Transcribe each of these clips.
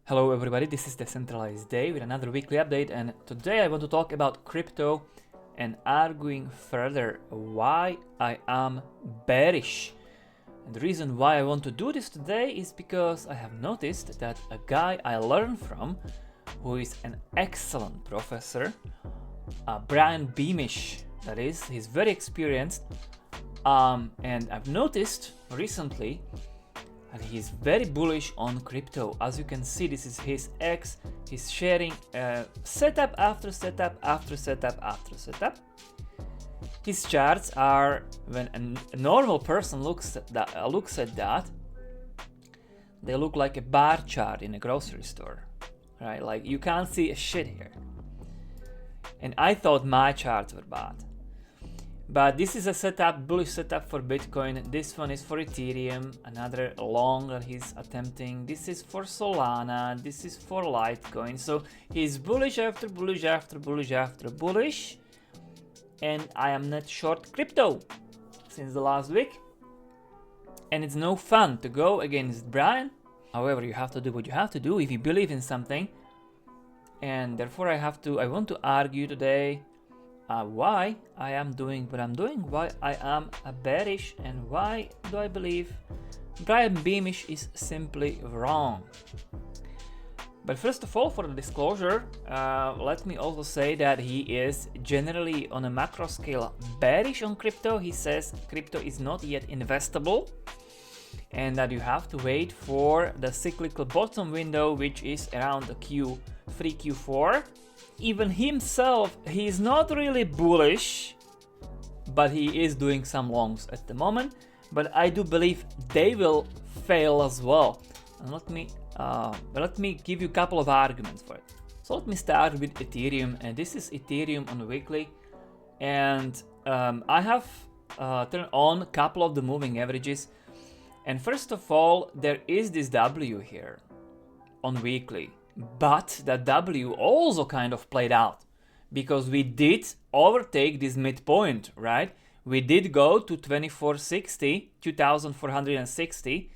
Hello everybody, this is Decentralized Day with another weekly update, and today I want to talk about crypto and arguing further why I am bearish. And the reason why I want to do this today is because I have noticed that a guy I learned from, who is an excellent professor, Brian Beamish, that is, he's very experienced, and I've noticed recently and he's very bullish on crypto. As you can see, this is his X. He's sharing setup after setup after setup after setup. His charts are, when a normal person looks at that, they look like a bar chart in a grocery store, right? Like you can't see a shit here. And I thought my charts were bad. But this is a setup, bullish setup for Bitcoin. This one is for Ethereum, another long that he's attempting. This is for Solana, this is for Litecoin. So he's bullish after bullish after bullish after bullish. And I am not short crypto since the last week. And it's no fun to go against Brian. However, you have to do what you have to do if you believe in something. And therefore I want to argue today why I am doing what I'm doing, why I am bearish, and why do I believe Brian Beamish is simply wrong. But first of all, for the disclosure, let me also say that he is generally on a macro scale bearish on crypto. He says crypto is not yet investable and that you have to wait for the cyclical bottom window, which is around the Q3, Q4. Even himself, he's not really bullish, but he is doing some longs at the moment. But I do believe they will fail as well. And let me give you a couple of arguments for it. So let me start with Ethereum, and this is Ethereum on the weekly. And I have turned on a couple of the moving averages. And first of all, there is this W here on weekly. But that W also kind of played out because we did overtake this midpoint, right? We did go to 2460,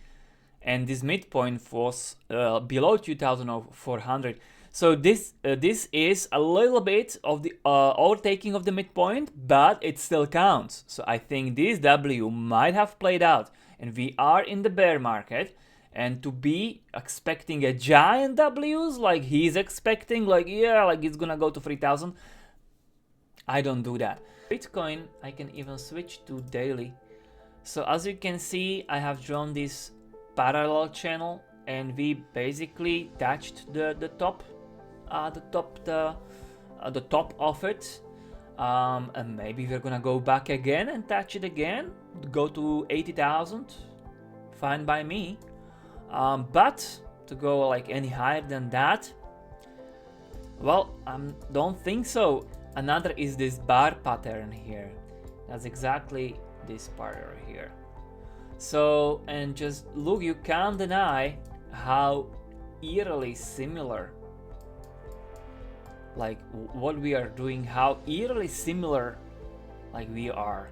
and this midpoint was below 2400. So this is a little bit of the overtaking of the midpoint, but it still counts. So I think this W might have played out, and we are in the bear market. And to be expecting a giant W's like he's expecting, like it's gonna go to 3000, I don't do that. Bitcoin, I can even switch to daily. So as you can see, I have drawn this parallel channel, and we basically touched the top of it, and maybe we're gonna go back again and touch it again, go to 80,000. Fine by me. But to go like any higher than that, well, I don't think so. Another is this bar pattern here. That's exactly this part right here. So, and just look, you can't deny how eerily similar, like what we are doing, how eerily similar like we are.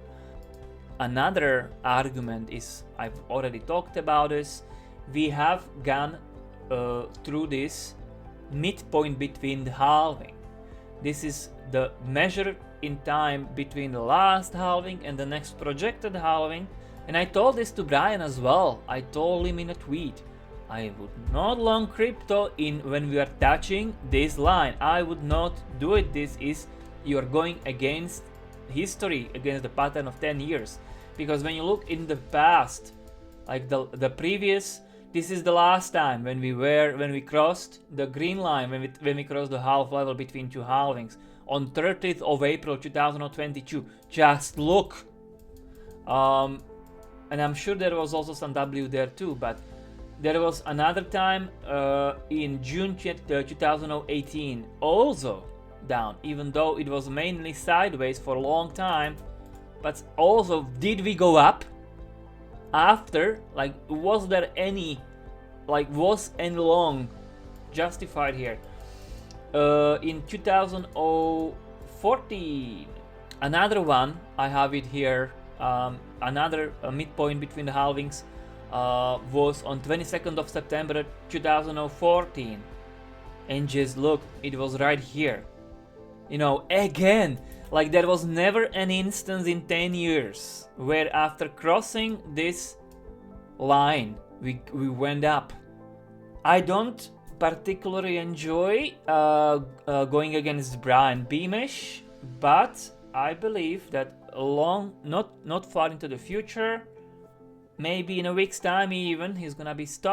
Another argument is, I've already talked about this, we have gone through this midpoint between the halving. This is the measure in time between the last halving and the next projected halving. And I told this to Brian as well. I told him in a tweet, I would not long crypto when we are touching this line. I would not do it. This is, you are going against history, against the pattern of 10 years. Because when you look in the past, like the previous, this is the last time when we crossed the green line, when we crossed the half level between two halvings on 30th of April 2022. Just look. And I'm sure there was also some W there too, but there was another time in June 2018 also down, even though it was mainly sideways for a long time. But also, did we go up after? Like, was there any, was any long justified here? In 2014, another one, I have it here, another midpoint between the halvings was on 22nd of September 2014. And just look, it was right here. You know, again, like there was never an instance in 10 years where after crossing this line, we went up. I don't particularly enjoy going against Brian Beamish, but I believe that not far into the future, maybe in a week's time even, he's gonna be stopped